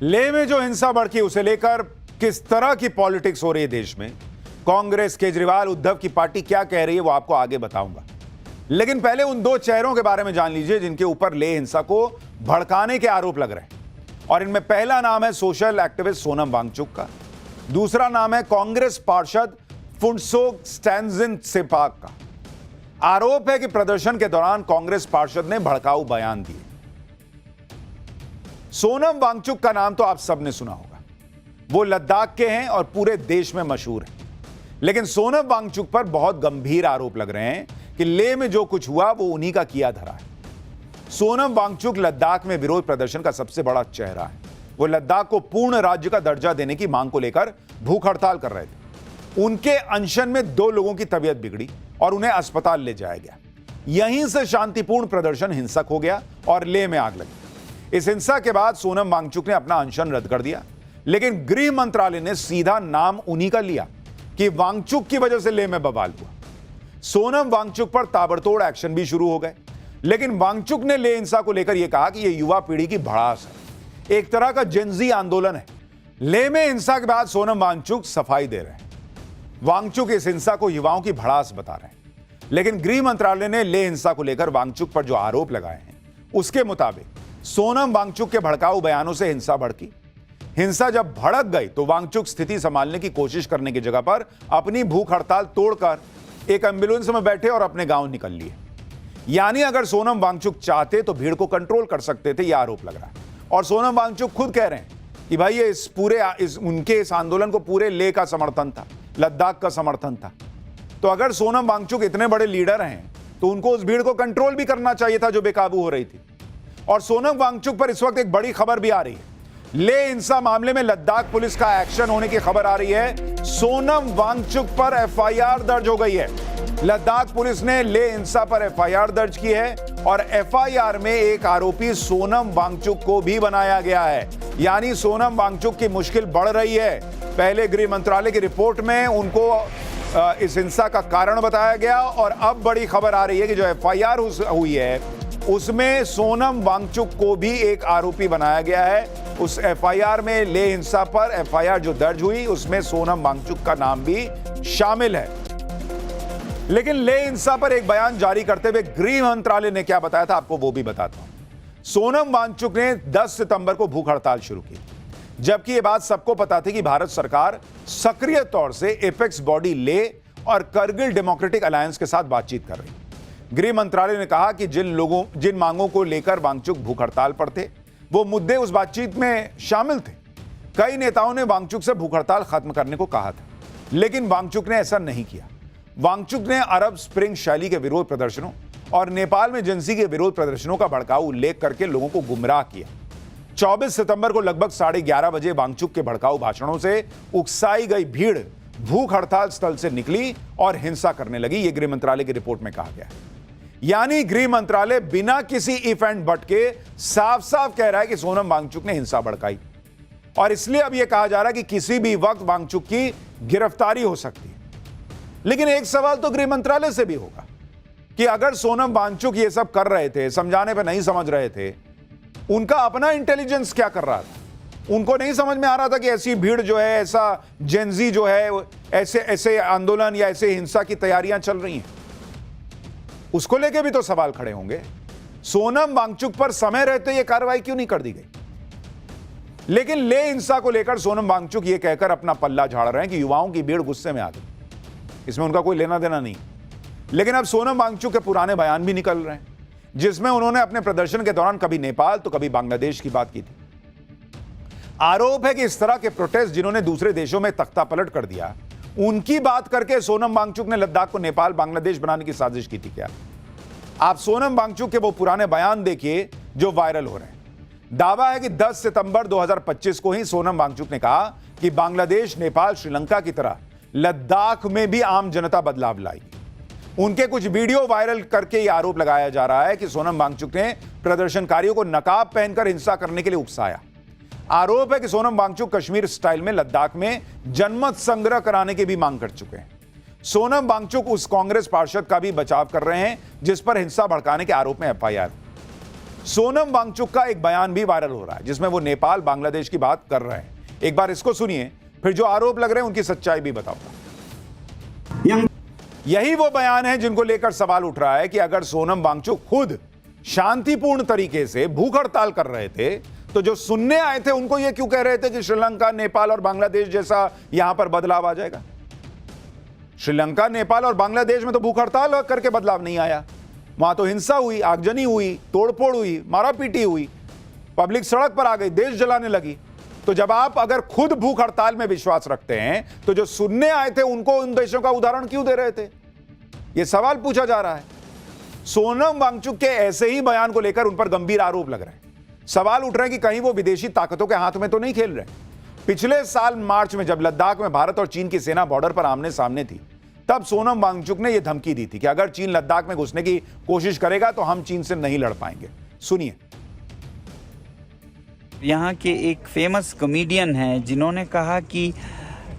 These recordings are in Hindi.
लेह में जो हिंसा भड़की उसे लेकर किस तरह की पॉलिटिक्स हो रही है देश में, कांग्रेस, केजरीवाल, उद्धव की पार्टी क्या कह रही है वो आपको आगे बताऊंगा। लेकिन पहले उन दो चेहरों के बारे में जान लीजिए जिनके ऊपर लेह हिंसा को भड़काने के आरोप लग रहे हैं। और इनमें पहला नाम है सोशल एक्टिविस्ट सोनम वांगचुक का, दूसरा नाम है कांग्रेस पार्षद फुनसोक स्टैनजिन सेपाक का। आरोप है कि प्रदर्शन के दौरान कांग्रेस पार्षद ने भड़काऊ बयान दिए। सोनम वांगचुक का नाम तो आप सबने सुना होगा, वो लद्दाख के हैं और पूरे देश में मशहूर हैं। लेकिन सोनम वांगचुक पर बहुत गंभीर आरोप लग रहे हैं कि लेह में जो कुछ हुआ वो उन्हीं का किया धरा है। सोनम वांगचुक लद्दाख में विरोध प्रदर्शन का सबसे बड़ा चेहरा है। वो लद्दाख को पूर्ण राज्य का दर्जा देने की मांग को लेकर भूख हड़ताल कर रहे थे। उनके अनशन में 2 लोगों की तबीयत बिगड़ी और उन्हें अस्पताल ले जाया गया। यहीं से शांतिपूर्ण प्रदर्शन हिंसक हो गया और लेह में आग लगी। इस हिंसा के बाद सोनम वांगचुक ने अपना अनशन रद्द कर दिया, लेकिन गृह मंत्रालय ने सीधा नाम उन्हीं का लिया कि वांगचुक की वजह से लेह में बवाल हुआ। सोनम वांगचुक पर ताबड़तोड़ एक्शन भी शुरू हो गए, लेकिन वांगचुक ने लेह हिंसा को लेकर यह कहा कि यह युवा पीढ़ी की भड़ास है, एक तरह का जेनजी आंदोलन है। लेह में हिंसा के बाद सोनम वांगचुक सफाई दे रहे हैं। वांगचुक इस हिंसा को युवाओं की भड़ास बता रहे हैं, लेकिन गृह मंत्रालय ने लेह हिंसा को लेकर वांगचुक पर जो आरोप लगाए हैं उसके मुताबिक सोनम वांगचुक के भड़काऊ बयानों से हिंसा भड़की। हिंसा जब भड़क गई तो वांगचुक स्थिति संभालने की कोशिश करने की जगह पर अपनी भूख हड़ताल तोड़कर एक एम्बुलेंस में बैठे और अपने गांव निकल लिए। यानी अगर सोनम वांगचुक चाहते तो भीड़ को कंट्रोल कर सकते थे, यह आरोप लग रहा है। और सोनम वांगचुक खुद कह रहे हैं कि भाई ये उनके इस आंदोलन को पूरे लेह का समर्थन था, लद्दाख का समर्थन था। तो अगर सोनम वांगचुक इतने बड़े लीडर हैं तो उनको उस भीड़ को कंट्रोल भी करना चाहिए था जो बेकाबू हो रही थी। और सोनम वांगचुक पर इस वक्त एक बड़ी खबर भी आ रही है। लेह हिंसा मामले में लद्दाख पुलिस का एक्शन होने की खबर आ रही है। सोनम वांगचुक पर एफआईआर दर्ज हो गई है। लद्दाख पुलिस ने लेह हिंसा पर एफआईआर दर्ज की है और एफआईआर में एक आरोपी सोनम वांगचुक को भी बनाया गया है। यानी सोनम वांगचुक की मुश्किल बढ़ रही है। पहले गृह मंत्रालय की रिपोर्ट में उनको इस हिंसा का कारण बताया गया और अब बड़ी खबर आ रही है कि जो एफआईआर हुई है उसमें सोनम वांगचुक को भी एक आरोपी बनाया गया है। उस एफआईआर में लेह हिंसा पर एफआईआर जो दर्ज हुई उसमें सोनम वांगचुक का नाम भी शामिल है। लेकिन लेह हिंसा पर एक बयान जारी करते हुए गृह मंत्रालय ने क्या बताया था आपको वो भी बताता हूं। सोनम वांगचुक ने 10 सितंबर को भूख हड़ताल शुरू की, जबकि यह बात सबको पता थी कि भारत सरकार सक्रिय तौर से एपेक्स बॉडी लेह और करगिल डेमोक्रेटिक अलायंस के साथ बातचीत कर रही। गृह मंत्रालय ने कहा कि जिन मांगों को लेकर वांगचुक भूख हड़ताल पर थे वो मुद्दे उस बातचीत में शामिल थे। कई नेताओं ने वांगचुक से भूख हड़ताल खत्म करने को कहा था, लेकिन वांगचुक ने ऐसा नहीं किया। वांगचुक ने अरब स्प्रिंग शैली के विरोध प्रदर्शनों और नेपाल में जिंसी के विरोध प्रदर्शनों का भड़काऊ उल्लेख करके लोगों को गुमराह किया। 24 सितंबर को लगभग 11:30 बजे वांगचुक के भड़काऊ भाषणों से उकसाई गई भीड़ भूख हड़ताल स्थल से निकली और हिंसा करने लगी। यह गृह मंत्रालय की रिपोर्ट में कहा गया है। यानी गृह मंत्रालय बिना किसी इफ एंड बट के साफ साफ कह रहा है कि सोनम वांगचुक ने हिंसा भड़काई और इसलिए अब यह कहा जा रहा है कि किसी भी वक्त वांगचुक की गिरफ्तारी हो सकती है। लेकिन एक सवाल तो गृह मंत्रालय से भी होगा कि अगर सोनम वांगचुक ये सब कर रहे थे, समझाने पर नहीं समझ रहे थे, उनका अपना इंटेलिजेंस क्या कर रहा था? उनको नहीं समझ में आ रहा था कि ऐसी भीड़ जो है, ऐसा जेनजी जो है, ऐसे आंदोलन या ऐसे हिंसा की तैयारियां चल रही हैं? उसको लेके भी तो सवाल खड़े होंगे। सोनम वांगचुक पर समय रहते यह कार्रवाई क्यों नहीं कर दी गई? लेकिन लेह हिंसा को लेकर सोनम वांगचुक यह कहकर अपना पल्ला झाड़ रहे हैं कि युवाओं की भीड़ गुस्से में आ गई, इसमें उनका कोई लेना देना नहीं। लेकिन अब सोनम वांगचुक के पुराने बयान भी निकल रहे हैं, जिसमें उन्होंने अपने प्रदर्शन के दौरान कभी नेपाल तो कभी बांग्लादेश की बात की थी। आरोप है कि इस तरह के प्रोटेस्ट जिन्होंने दूसरे देशों में तख्ता पलट कर दिया, उनकी बात करके सोनम वांगचुक ने लद्दाख को नेपाल बांग्लादेश बनाने की साजिश की थी क्या? आप सोनम वांगचुक के वो पुराने बयान देखिए जो वायरल हो रहे हैं। दावा है कि 10 सितंबर 2025 को ही सोनम वांगचुक ने कहा कि बांग्लादेश, नेपाल, श्रीलंका की तरह लद्दाख में भी आम जनता बदलाव लाएगी। उनके कुछ वीडियो वायरल करके यह आरोप लगाया जा रहा है कि सोनम वांगचुक ने प्रदर्शनकारियों को नकाब पहनकर हिंसा करने के लिए उकसाया। आरोप है कि सोनम वांगचुक कश्मीर स्टाइल में लद्दाख में जनमत संग्रह कराने की भी मांग कर चुके हैं। सोनम वांगचुक उस कांग्रेस पार्षद का भी बचाव कर रहे हैं जिस पर हिंसा भड़काने के आरोप में एफआईआर। सोनम वांगचुक का एक बयान भी वायरल हो रहा है जिसमें वो नेपाल बांग्लादेश की बात कर रहे हैं। एक बार इसको सुनिए, फिर जो आरोप लग रहे हैं उनकी सच्चाई भी बताऊंगा। यही वो बयान है जिनको लेकर सवाल उठ रहा है कि अगर सोनम वांगचुक खुद शांतिपूर्ण तरीके से भूख हड़ताल कर रहे थे तो जो सुनने आए थे उनको ये क्यों कह रहे थे कि श्रीलंका, नेपाल और बांग्लादेश जैसा यहां पर बदलाव आ जाएगा। श्रीलंका, नेपाल और बांग्लादेश में तो भूख हड़ताल करके बदलाव नहीं आया। वहां तो हिंसा हुई, आगजनी हुई, तोड़फोड़ हुई, मारापीटी हुई, पब्लिक सड़क पर आ गई, देश जलाने लगी। तो जब आप अगर खुद भूख हड़ताल में विश्वास रखते हैं तो जो सुनने आए थे उनको उन देशों का उदाहरण क्यों दे रहे थे, यह सवाल पूछा जा रहा है। सोनम वांगचुक के ऐसे ही बयान को लेकर उन पर गंभीर आरोप लग रहे हैं। सवाल उठ रहे हैं कि कहीं वो विदेशी ताकतों के हाथ में तो नहीं खेल रहे। पिछले साल मार्च में जब लद्दाख में भारत और चीन की सेना बॉर्डर पर आमने सामने थी, तब सोनम वांगचुक ने यह धमकी दी थी कि अगर चीन लद्दाख में घुसने की कोशिश करेगा तो हम चीन से नहीं लड़ पाएंगे। सुनिए। यहाँ के एक फेमस कॉमेडियन हैं जिन्होंने कहा कि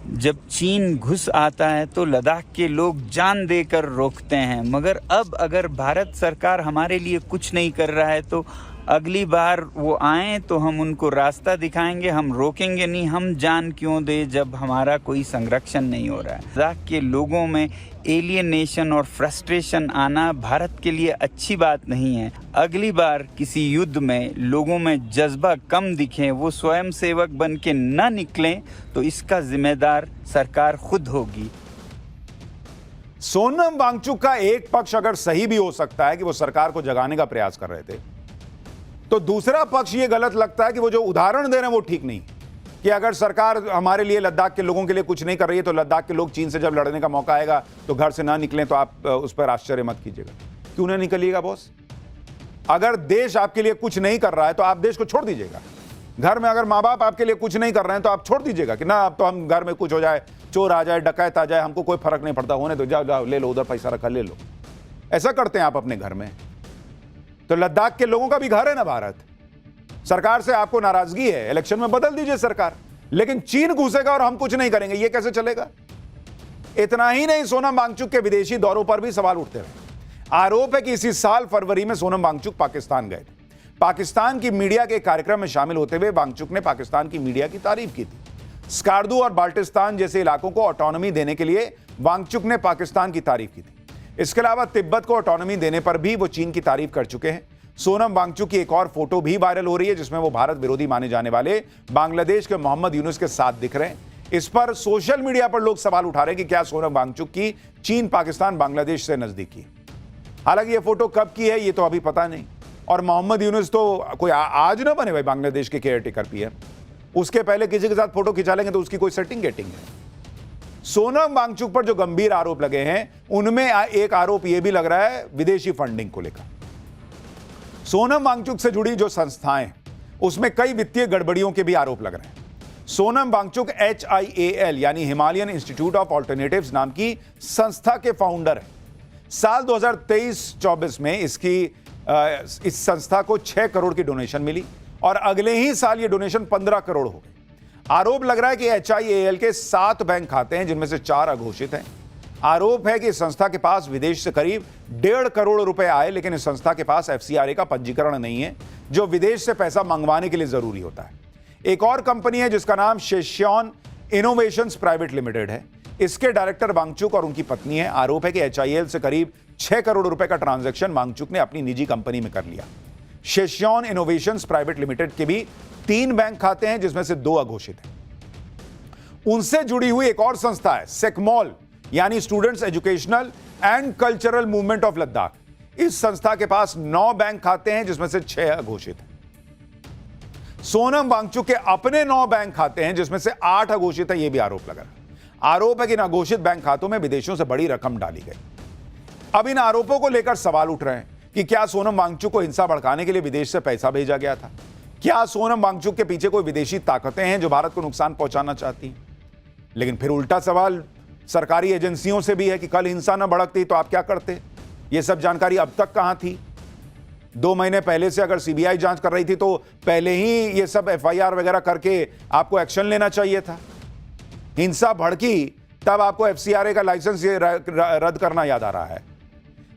जब चीन घुस आता है तो लद्दाख के लोग जान देकर रोकते हैं, मगर अब अगर भारत सरकार हमारे लिए कुछ नहीं कर रहा है तो अगली बार वो आए तो हम उनको रास्ता दिखाएंगे, हम रोकेंगे नहीं। हम जान क्यों दे जब हमारा कोई संरक्षण नहीं हो रहा है। लद्दाख के लोगों में एलियनेशन और फ्रस्ट्रेशन आना भारत के लिए अच्छी बात नहीं है। अगली बार किसी युद्ध में लोगों में जज्बा कम दिखे, वो स्वयं सेवक बन के न निकलें, तो इसका जिम्मेदार सरकार खुद होगी। सोनम वांगचुक का एक पक्ष अगर सही भी हो सकता है कि वो सरकार को जगाने का प्रयास कर रहे थे, तो दूसरा पक्ष ये गलत लगता है कि वो जो उदाहरण दे रहे हैं वो ठीक नहीं, कि अगर सरकार हमारे लिए, लद्दाख के लोगों के लिए कुछ नहीं कर रही है तो लद्दाख के लोग चीन से जब लड़ने का मौका आएगा तो घर से ना निकलें, तो आप उस पर आश्चर्य मत कीजिएगा। क्यों ना निकलिएगा बॉस? अगर देश आपके लिए कुछ नहीं कर रहा है तो आप देश को छोड़ दीजिएगा। घर में अगर माँ बाप आपके लिए कुछ नहीं कर रहे हैं तो आप छोड़ दीजिएगा कि ना अब तो हम घर में कुछ हो जाए, चोर आ जाए, डकैत आ जाए, हमको कोई फर्क नहीं पड़ता, होने तो जाओ जाओ ले लो, उधर पैसा रखा ले लो। ऐसा करते हैं आप अपने घर में। तो लद्दाख के लोगों का भी घर है ना भारत। सरकार से आपको नाराजगी है, इलेक्शन में बदल दीजिए सरकार, लेकिन चीन घुसेगा और हम कुछ नहीं करेंगे, यह कैसे चलेगा? इतना ही नहीं, सोनम वांगचुक के विदेशी दौरों पर भी सवाल उठते रहे। आरोप है कि इसी साल फरवरी में सोनम वांगचुक पाकिस्तान गए थे। पाकिस्तान की मीडिया के कार्यक्रम में शामिल होते हुए वांगचुक ने पाकिस्तान की मीडिया की तारीफ की थी। स्कार्दू और बाल्टिस्तान जैसे इलाकों को ऑटोनॉमी देने के लिए वांगचुक ने पाकिस्तान की तारीफ की थी। इसके अलावा तिब्बत को ऑटोनॉमी देने पर भी वो चीन की तारीफ कर चुके हैं। सोनम वांगचुक की एक और फोटो भी वायरल हो रही है जिसमें वो भारत विरोधी माने जाने वाले बांग्लादेश के मोहम्मद यूनुस के साथ दिख रहे हैं। इस पर सोशल मीडिया पर लोग सवाल उठा रहे हैं कि क्या सोनम वांगचुक की चीन, पाकिस्तान, बांग्लादेश से नजदीकी। हालांकि ये फोटो कब की है ये तो अभी पता नहीं। और मोहम्मद यूनुस तो कोई आज ना बने भाई बांग्लादेश के केयरटेकर पीएम, उसके पहले किसी के साथ फोटो खिंचा लेंगे तो उसकी कोई सेटिंग गेटिंग है। सोनम वांगचुक पर जो गंभीर आरोप लगे हैं उनमें एक आरोप यह भी लग रहा है विदेशी फंडिंग को लेकर। सोनम वांगचुक से जुड़ी जो संस्थाएं, उसमें कई वित्तीय गड़बड़ियों के भी आरोप लग रहे हैं। सोनम वांगचुक HIAL यानी हिमालयन इंस्टीट्यूट ऑफ ऑल्टरनेटिव्स नाम की संस्था के फाउंडर हैं। साल 2023-24 में इस संस्था को 6 करोड़ की डोनेशन मिली और अगले ही साल ये डोनेशन 15 करोड़ हो गई। आरोप लग रहा है कि HIAL के 7 बैंक खाते हैं जिनमें से 4 अघोषित हैं। आरोप है कि इस संस्था के पास विदेश से करीब 1.5 करोड़ रुपए आए, लेकिन इस संस्था के पास FCRA का पंजीकरण नहीं है जो विदेश से पैसा मंगवाने के लिए जरूरी होता है। एक और कंपनी है जिसका नाम शेश्योन इनोवेशंस प्राइवेट लिमिटेड है। इसके डायरेक्टर वांगचुक और उनकी पत्नी है। आरोप है कि HIAL से करीब 6 करोड़ रुपए का ट्रांजैक्शन वांगचुक ने अपनी निजी कंपनी में कर लिया। शेश्योन इनोवेशंस प्राइवेट लिमिटेड के भी 3 बैंक खाते हैं जिसमें से 2 अघोषित हैं। उनसे जुड़ी हुई एक और संस्था है सेकमॉल यानी students educational and cultural movement of Ladakh. इस संस्था के पास 9 बैंक खाते हैं जिसमें से 6 अघोषित हैं। सोनम वांगचुक के अपने 9 बैंक खाते हैं जिसमें से 8 अघोषित है, यह भी आरोप लगा। आरोप है कि इन अघोषित बैंक खातों में विदेशों से बड़ी रकम डाली गई। अब इन आरोपों को लेकर सवाल उठ रहे हैं कि क्या सोनम वांगचुक को हिंसा भड़काने के लिए विदेश से पैसा भेजा गया था? क्या सोनम वांगचुक के पीछे कोई विदेशी ताकतें हैं जो भारत को नुकसान पहुंचाना चाहती हैं? लेकिन फिर उल्टा सवाल सरकारी एजेंसियों से भी है कि कल हिंसा न भड़कती तो आप क्या करते? यह सब जानकारी अब तक कहां थी? 2 महीने पहले से अगर CBI जांच कर रही थी तो पहले ही ये सब FIR वगैरह करके आपको एक्शन लेना चाहिए था। हिंसा भड़की तब आपको FCRA का लाइसेंस रद्द करना याद आ रहा है।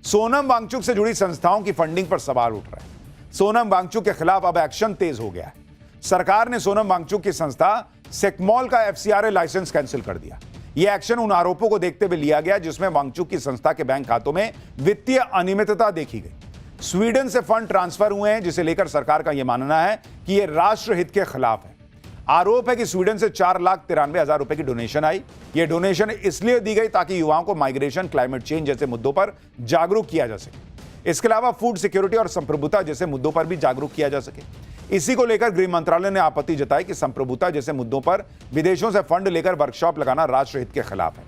सोनम वांगचुक से जुड़ी संस्थाओं की फंडिंग पर सवाल उठ रहे हैं। सोनम वांगचुक के खिलाफ अब एक्शन तेज हो गया है। सरकार ने सोनम वांगचुक की संस्था सेकमॉल का एफसीआरए लाइसेंस कैंसिल कर दिया। यह एक्शन उन आरोपों को देखते हुए लिया गया जिसमें वांगचुक की संस्था के बैंक खातों में वित्तीय अनियमितता देखी गई। स्वीडन से फंड ट्रांसफर हुए हैं, जिसे लेकर सरकार का यह मानना है कि यह राष्ट्रहित के खिलाफ है। आरोप है कि स्वीडन से 4,93,000 रुपए की डोनेशन आई। यह डोनेशन इसलिए दी गई ताकि युवाओं को माइग्रेशन, क्लाइमेट चेंज जैसे मुद्दों पर जागरूक किया जा सके। इसके अलावा फूड सिक्योरिटी और संप्रभुता जैसे मुद्दों पर भी जागरूक किया जा सके। इसी को लेकर गृह मंत्रालय ने आपत्ति जताई कि संप्रभुता जैसे मुद्दों पर विदेशों से फंड लेकर वर्कशॉप लगाना राष्ट्रहित के खिलाफ है।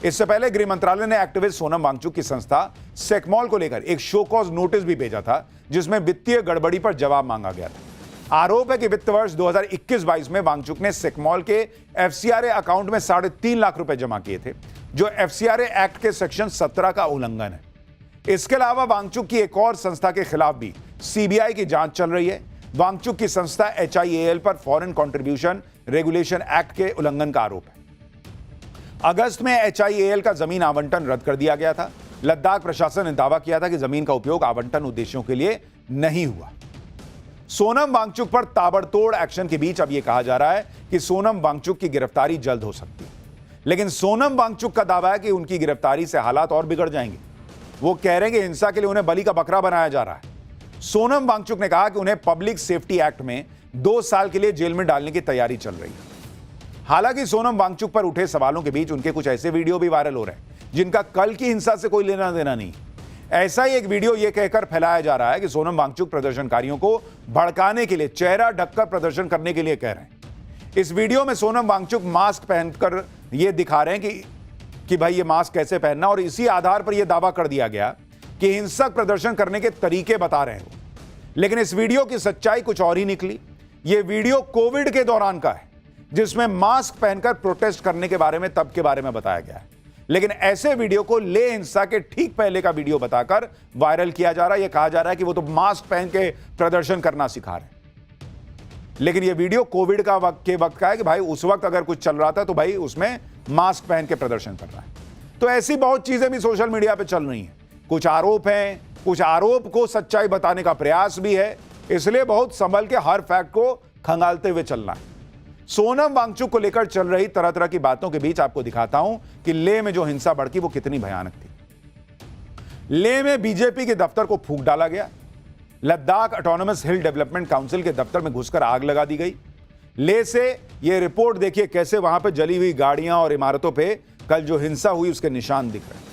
इससे पहले गृह मंत्रालय ने एक्टिविस्ट सोनम वांगचुक की संस्था सेकमॉल को लेकर एक शो कॉज नोटिस भी भेजा था, जिसमें वित्तीय गड़बड़ी पर जवाब मांगा गया था। आरोप है कि वित्त वर्ष 2021-22 में वांगचुक ने सेकमॉल के एफसीआरए अकाउंट में 3.5 लाख रुपए जमा किए थे, जो एफसीआरए एक्ट के सेक्शन 17 का उल्लंघन है। इसके अलावा वांगचुक की एक और संस्था के खिलाफ भी सीबीआई की जांच चल रही है। वांगचुक की संस्था HIAL पर फॉरेन कंट्रीब्यूशन रेगुलेशन एक्ट के उल्लंघन का आरोप है। अगस्त में HIAL का जमीन आवंटन रद्द कर दिया गया था। लद्दाख प्रशासन ने दावा किया था कि जमीन का उपयोग आवंटन उद्देश्यों के लिए नहीं हुआ। सोनम वांगचुक पर ताबड़तोड़ एक्शन के बीच अब यह कहा जा रहा है कि सोनम वांगचुक की गिरफ्तारी जल्द हो सकती है, लेकिन सोनम वांगचुक का दावा है कि उनकी गिरफ्तारी से हालात और बिगड़ जाएंगे। वो कह रहे हैं कि हिंसा के लिए उन्हें बलि का बकरा बनाया जा रहा है। सोनम वांगचुक ने कहा कि उन्हें पब्लिक सेफ्टी एक्ट में 2 साल के लिए जेल में डालने की तैयारी चल रही है। हालांकि सोनम वांगचुक पर उठे सवालों के बीच उनके कुछ ऐसे वीडियो भी वायरल हो रहे हैं जिनका कल की हिंसा से कोई लेना देना नहीं। ऐसा ही एक वीडियो यह कहकर फैलाया जा रहा है कि सोनम वांगचुक प्रदर्शनकारियों को भड़काने के लिए चेहरा ढककर प्रदर्शन करने के लिए कह रहे हैं। इस वीडियो में सोनम वांगचुक मास्क पहनकर यह दिखा रहे हैं कि भाई ये मास्क कैसे पहनना, और इसी आधार पर यह दावा कर दिया गया कि हिंसक प्रदर्शन करने के तरीके बता रहे हैं वो। लेकिन इस वीडियो की सच्चाई कुछ और ही निकली। यह वीडियो कोविड के दौरान का है, जिसमें मास्क पहनकर प्रोटेस्ट करने के बारे में तब के बारे में बताया गया है। लेकिन ऐसे वीडियो को ले हिंसा के ठीक पहले का वीडियो बताकर वायरल किया जा रहा है। यह कहा जा रहा है कि वो तो मास्क पहन के प्रदर्शन करना सिखा रहे हैं। लेकिन यह वीडियो कोविड का वक्त का है कि भाई उस वक्त अगर कुछ चल रहा था तो भाई उसमें मास्क पहन के प्रदर्शन कर रहा है। तो ऐसी बहुत चीजें भी सोशल मीडिया पे चल रही हैं। कुछ आरोप हैं, कुछ आरोप को सच्चाई बताने का प्रयास भी है, इसलिए बहुत संभल के हर फैक्ट को खंगालते हुए चलना है। सोनम वांगचुक को लेकर चल रही तरह तरह की बातों के बीच आपको दिखाता हूं कि लेह में जो हिंसा भड़की वो कितनी भयानक थी। लेह में बीजेपी के दफ्तर को फूंक डाला गया। लद्दाख ऑटोनोमस हिल डेवलपमेंट काउंसिल के दफ्तर में घुसकर आग लगा दी गई। लेह से यह रिपोर्ट देखिए कैसे वहां पर जली हुई गाड़ियां और इमारतों पे कल जो हिंसा हुई उसके निशान दिख रहे हैं।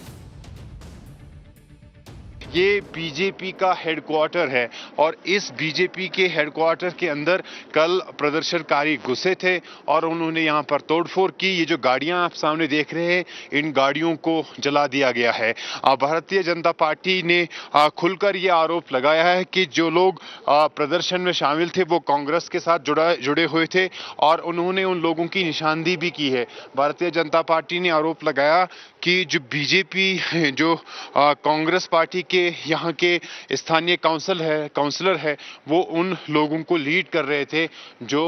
ये बीजेपी का हेडक्वार्टर है और इस बीजेपी के हेडक्वार्टर के अंदर कल प्रदर्शनकारी घुसे थे और उन्होंने यहाँ पर तोड़फोड़ की। ये जो गाड़ियां आप सामने देख रहे हैं, इन गाड़ियों को जला दिया गया है। भारतीय जनता पार्टी ने खुलकर ये आरोप लगाया है कि जो लोग प्रदर्शन में शामिल थे वो कांग्रेस के साथ जुड़े हुए थे और उन्होंने उन लोगों की निशानदेही भी की है। भारतीय जनता पार्टी ने आरोप लगाया कि जो बीजेपी जो कांग्रेस पार्टी के यहाँ के स्थानीय काउंसलर है वो उन लोगों को लीड कर रहे थे जो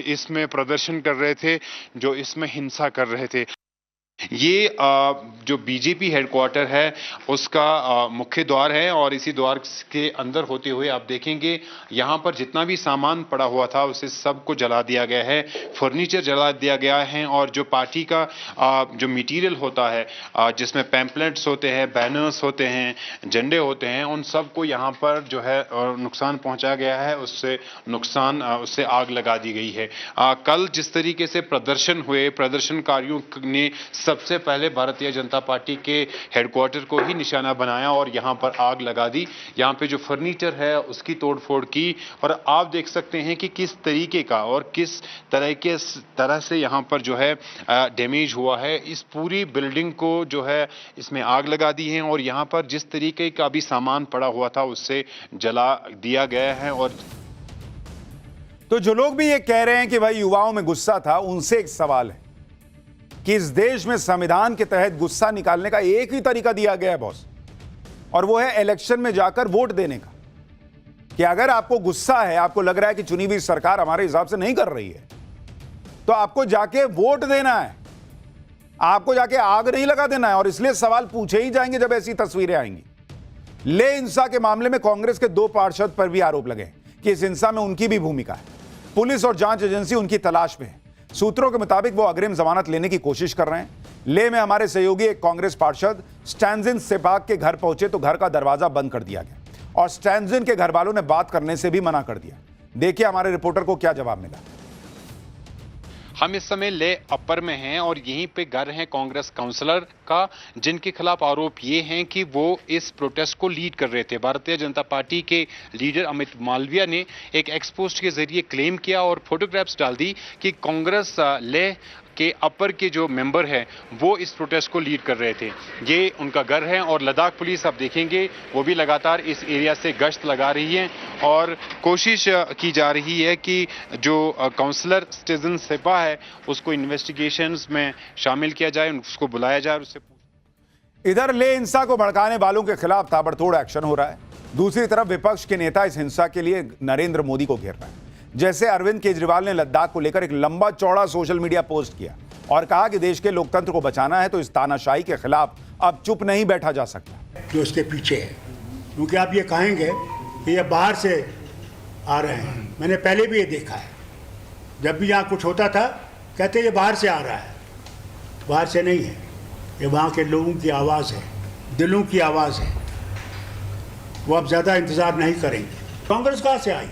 इसमें प्रदर्शन कर रहे थे, जो इसमें हिंसा कर रहे थे। ये जो बीजेपी हेडक्वार्टर है उसका मुख्य द्वार है और इसी द्वार के अंदर होते हुए आप देखेंगे यहाँ पर जितना भी सामान पड़ा हुआ था उसे सबको जला दिया गया है, फर्नीचर जला दिया गया है और जो पार्टी का जो मटेरियल होता है जिसमें पैम्पलेट्स होते हैं, बैनर्स होते हैं, झंडे होते हैं, उन सबको यहाँ पर जो है नुकसान पहुँचाया गया है। उससे आग लगा दी गई है। कल जिस तरीके से प्रदर्शन हुए, प्रदर्शनकारियों ने सबसे पहले भारतीय जनता पार्टी के हेडक्वार्टर को ही निशाना बनाया और यहां पर आग लगा दी। यहां पे जो फर्नीचर है उसकी तोड़फोड़ की और आप देख सकते हैं कि किस तरीके का और किस तरह से यहां पर जो है डैमेज हुआ है। इस पूरी बिल्डिंग को जो है इसमें आग लगा दी है और यहां पर जिस तरीके का भी सामान पड़ा हुआ था उससे जला दिया गया है। और तो जो लोग भी ये कह रहे हैं कि भाई युवाओं में गुस्सा था, उनसे एक सवाल है कि इस देश में संविधान के तहत गुस्सा निकालने का एक ही तरीका दिया गया है बॉस, और वो है इलेक्शन में जाकर वोट देने का। कि अगर आपको गुस्सा है, आपको लग रहा है कि चुनी हुई सरकार हमारे हिसाब से नहीं कर रही है, तो आपको जाके वोट देना है, आपको जाके आग नहीं लगा देना है। और इसलिए सवाल पूछे ही जाएंगे जब ऐसी तस्वीरें आएंगी। ले हिंसा के मामले में कांग्रेस के 2 पार्षद पर भी आरोप लगे कि इस हिंसा में उनकी भी भूमिका है। पुलिस और जांच एजेंसी उनकी तलाश में है। सूत्रों के मुताबिक वो अग्रिम जमानत लेने की कोशिश कर रहे हैं। ले में हमारे सहयोगी एक कांग्रेस पार्षद स्टैंजिन सेपाक के घर पहुंचे तो घर का दरवाजा बंद कर दिया गया और स्टैंजिन के घर वालों ने बात करने से भी मना कर दिया। देखिए हमारे रिपोर्टर को क्या जवाब मिला। हम इस समय ले अपर में हैं और यहीं पे घर है कांग्रेस काउंसलर का, जिनके खिलाफ आरोप ये हैं कि वो इस प्रोटेस्ट को लीड कर रहे थे। भारतीय जनता पार्टी के लीडर अमित मालविया ने एक एक्सपोस्ट के जरिए क्लेम किया और फोटोग्राफ्स डाल दी कि कांग्रेस ले के अपर के जो मेंबर हैं वो इस प्रोटेस्ट को लीड कर रहे थे। ये उनका घर है और लद्दाख पुलिस आप देखेंगे वो भी लगातार इस एरिया से गश्त लगा रही है और कोशिश की जा रही है कि जो काउंसलर स्टैंजिन सेपा है उसको इन्वेस्टिगेशंस में शामिल किया जाए, उसको बुलाया जाए और उससे। इधर ले हिंसा को भड़काने वालों के खिलाफ ताबड़तोड़ एक्शन हो रहा है। दूसरी तरफ विपक्ष के नेता इस हिंसा के लिए नरेंद्र मोदी को घेर रहे हैं। जैसे अरविंद केजरीवाल ने लद्दाख को लेकर एक लंबा चौड़ा सोशल मीडिया पोस्ट किया और कहा कि देश के लोकतंत्र को बचाना है तो इस तानाशाही के खिलाफ अब चुप नहीं बैठा जा सकता। जो उसके पीछे है, क्योंकि आप ये कहेंगे कि ये बाहर से आ रहे हैं। मैंने पहले भी ये देखा है, जब भी यहाँ कुछ होता था कहते ये बाहर से आ रहा है। बाहर से नहीं है, ये वहाँ के लोगों की आवाज़ है, दिलों की आवाज़ है। वो अब ज़्यादा इंतज़ार नहीं करेंगे। कांग्रेस कहाँ से आई?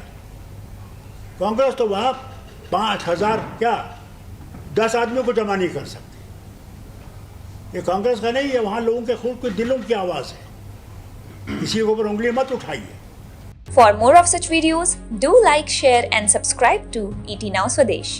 कांग्रेस तो वहाँ 5000 क्या 10 आदमियों को जमा नहीं कर सकती। ये कांग्रेस का नहीं है, वहाँ लोगों के खुद के दिलों की आवाज़ है। किसी के ऊपर उंगली मत उठाइए। For more of such videos, do like, share and subscribe to ET Now Swadesh.